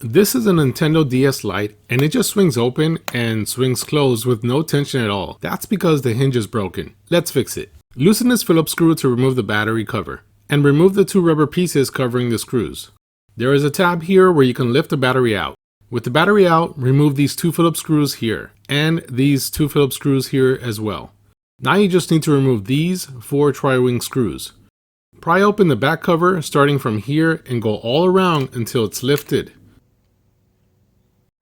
This is a Nintendo DS Lite and it just swings open and swings closed with no tension at all. That's because the hinge is broken. Let's fix it. Loosen this Phillips screw to remove the battery cover and remove the two rubber pieces covering the screws. There is a tab here where you can lift the battery out. With the battery out, remove these two Phillips screws here and these two Phillips screws here as well. Now you just need to remove these 4 tri-wing screws. Pry open the back cover starting from here and go all around until it's lifted.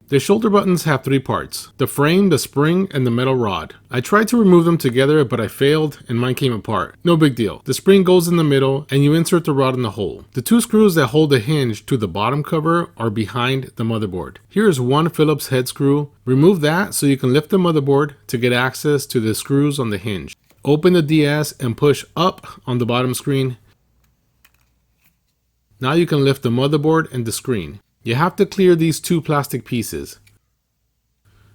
The shoulder buttons have 3 parts: the frame, the spring, and the metal rod. I tried to remove them together, but I failed and mine came apart. No big deal. The spring goes in the middle and you insert the rod in the hole. The 2 screws that hold the hinge to the bottom cover are behind the motherboard. Here is one Phillips head screw. Remove that so you can lift the motherboard to get access to the screws on the hinge. Open the DS and push up on the bottom screen. Now you can lift the motherboard and the screen. You have to clear these 2 plastic pieces.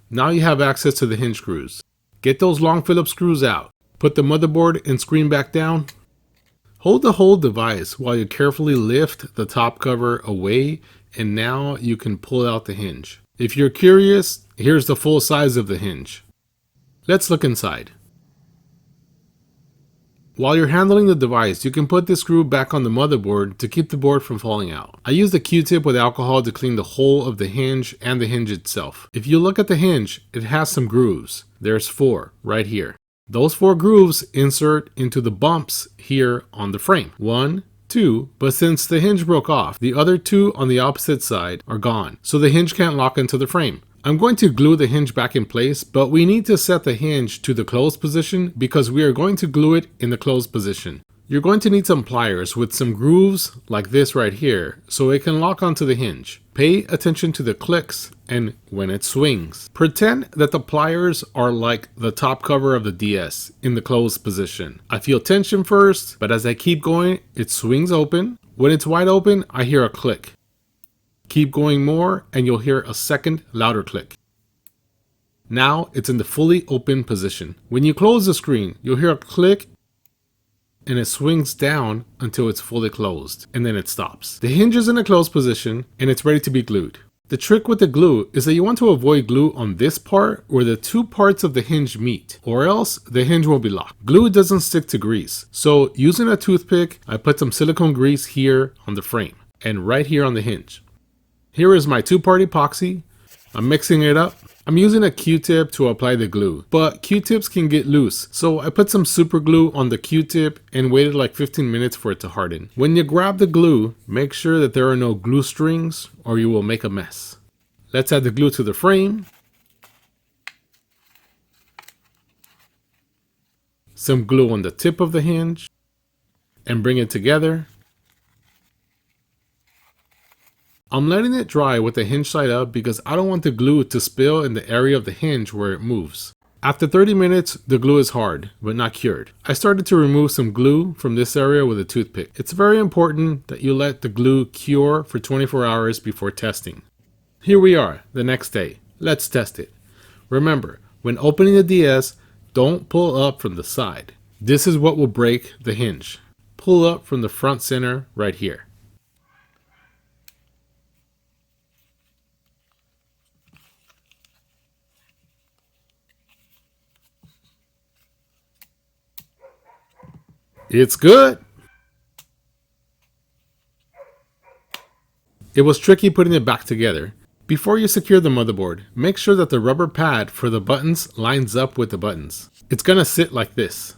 Now you have access to the hinge screws. Get those long Phillips screws out. Put the motherboard and screen back down. Hold the whole device while you carefully lift the top cover away, and now you can pull out the hinge. If you're curious, here's the full size of the hinge. Let's look inside. While you're handling the device, you can put the screw back on the motherboard to keep the board from falling out. I used a Q-tip with alcohol to clean the whole of the hinge and the hinge itself. If you look at the hinge, it has some grooves. There's 4 right here. Those 4 grooves insert into the bumps here on the frame. 1, 2, but since the hinge broke off, the other 2 on the opposite side are gone, so the hinge can't lock into the frame. I'm going to glue the hinge back in place, but we need to set the hinge to the closed position because we are going to glue it in the closed position. You're going to need some pliers with some grooves like this right here so it can lock onto the hinge. Pay attention to the clicks and when it swings. Pretend that the pliers are like the top cover of the DS in the closed position. I feel tension first, but as I keep going, it swings open. When it's wide open, I hear a click. Keep going more and you'll hear a second louder click. Now it's in the fully open position. When you close the screen, you'll hear a click and it swings down until it's fully closed and then it stops. The hinge is in a closed position and it's ready to be glued. The trick with the glue is that you want to avoid glue on this part where the 2 parts of the hinge meet, or else the hinge will be locked. Glue doesn't stick to grease, so using a toothpick, I put some silicone grease here on the frame and right here on the hinge. Here is my 2-part epoxy. I'm mixing it up. I'm using a Q-tip to apply the glue, but Q-tips can get loose, so I put some super glue on the Q-tip and waited like 15 minutes for it to harden. When you grab the glue, make sure that there are no glue strings or you will make a mess. Let's add the glue to the frame. Some glue on the tip of the hinge and bring it together. I'm letting it dry with the hinge side up because I don't want the glue to spill in the area of the hinge where it moves. After 30 minutes, the glue is hard, but not cured. I started to remove some glue from this area with a toothpick. It's very important that you let the glue cure for 24 hours before testing. Here we are, the next day. Let's test it. Remember, when opening the DS, don't pull up from the side. This is what will break the hinge. Pull up from the front center right here. It's good. It was tricky putting it back together. Before you secure the motherboard, make sure that the rubber pad for the buttons lines up with the buttons. It's gonna sit like this.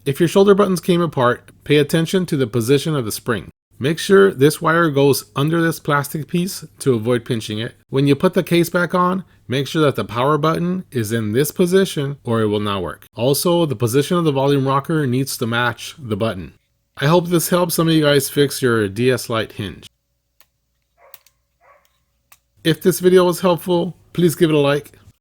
If your shoulder buttons came apart, pay attention to the position of the spring. Make sure this wire goes under this plastic piece to avoid pinching it. When you put the case back on, make sure that the power button is in this position or it will not work. Also, the position of the volume rocker needs to match the button. I hope this helps some of you guys fix your DS Lite hinge. If this video was helpful, please give it a like.